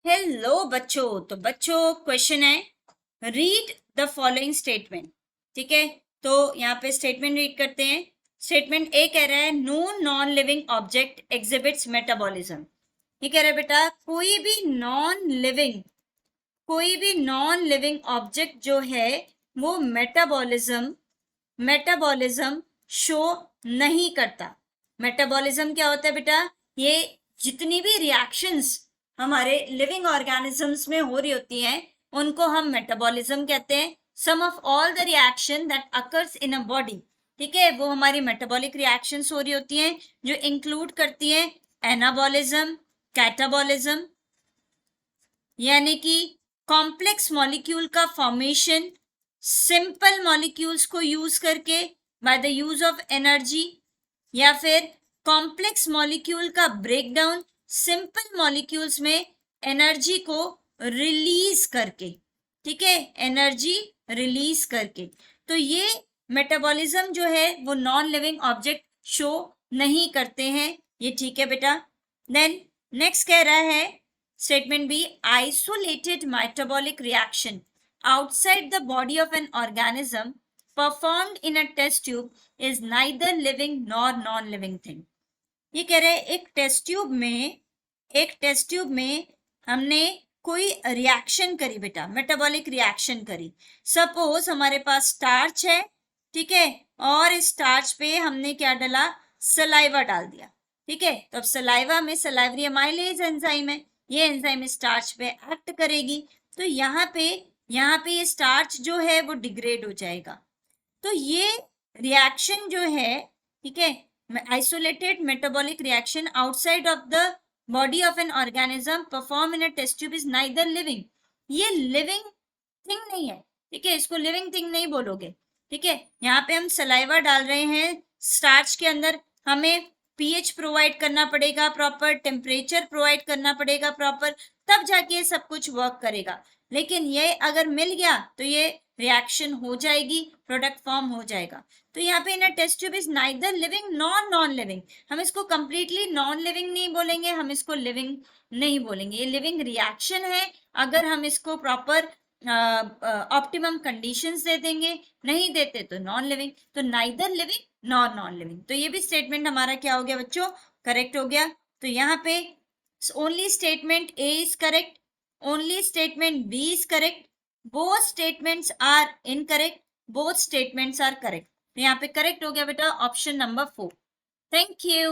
Hello बच्चों। तो बच्चों क्वेश्चन है रीड द फॉलोइंग स्टेटमेंट। ठीक है, तो यहाँ पे स्टेटमेंट रीड करते हैं। स्टेटमेंट ए कह रहा है no non living object exhibits metabolism. ये कह रहा है बेटा कोई भी नॉन लिविंग ऑब्जेक्ट जो है वो मेटाबॉलिज्म शो नहीं करता। मेटाबॉलिज्म क्या होता है बेटा? ये जितनी भी रिएक्शंस हमारे लिविंग ऑर्गेनिजम्स में हो रही होती हैं उनको हम मेटाबॉलिज्म कहते हैं। Sum of all the reaction that occurs in a body, ठीक है, वो हमारी मेटाबॉलिक रिएक्शंस हो रही होती हैं जो इंक्लूड करती हैं एनाबॉलिज्म, कैटाबॉलिज्म, यानी कि कॉम्प्लेक्स मॉलिक्यूल का फॉर्मेशन सिंपल मॉलिक्यूल्स को यूज करके by the use of energy, या फिर कॉम्प्लेक्स मॉलिक्यूल का ब्रेकडाउन सिंपल मॉलिक्यूल्स में एनर्जी को रिलीज करके। ठीक है, एनर्जी रिलीज करके। तो ये मेटाबॉलिज्म जो है वो नॉन लिविंग ऑब्जेक्ट शो नहीं करते हैं। ये ठीक है बेटा। देन नेक्स्ट कह रहा है statement B, isolated metabolic reaction outside the body of an organism performed in a test tube is neither living nor non-living thing। ये कह रहे हैं एक टेस्ट ट्यूब में हमने कोई रिएक्शन करी बेटा, मेटाबॉलिक रिएक्शन करी। सपोज हमारे पास स्टार्च है, ठीक है, और इस स्टार्च पे हमने क्या डाला? सलाइवा डाल दिया। ठीक है, तो अब सलाइवा में सलाइवरी अमाइलेज एंजाइम है, ये एंजाइम स्टार्च पे एक्ट करेगी। तो यहाँ पे ये स्टार्च जो है वो डिग्रेड हो जाएगा। तो ये रिएक्शन जो है, ठीक है, isolated metabolic reaction outside of the body of an organism perform in a test tube is neither living. ये लिविंग थिंग नहीं है, ठीक है, इसको लिविंग थिंग नहीं बोलोगे। ठीक है, यहाँ पे हम सलाइवा डाल रहे हैं स्टार्च के अंदर, हमें पीएच प्रोवाइड करना पड़ेगा प्रॉपर, टेम्परेचर प्रोवाइड करना पड़ेगा प्रॉपर, तब जाके सब कुछ वर्क करेगा। लेकिन ये अगर मिल गया तो ये रिएक्शन हो जाएगी, प्रोडक्ट फॉर्म हो जाएगा। तो यहाँ पे ना test tube is neither living non non living. हम इसको कंप्लीटली नॉन लिविंग नहीं बोलेंगे, हम इसको लिविंग नहीं बोलेंगे। ये लिविंग रिएक्शन है अगर हम इसको प्रॉपर ऑप्टिमम कंडीशंस दे देंगे, नहीं देते तो नॉन लिविंग। तो neither living non non living. तो ये भी स्टेटमेंट हमारा क्या हो गया बच्चों? करेक्ट हो गया। तो यहाँ पे only statement A is correct, only statement B is correct, both statements are incorrect, both statements are correct। तो यहाँ पे करेक्ट हो गया बेटा ऑप्शन नंबर 4। Thank you.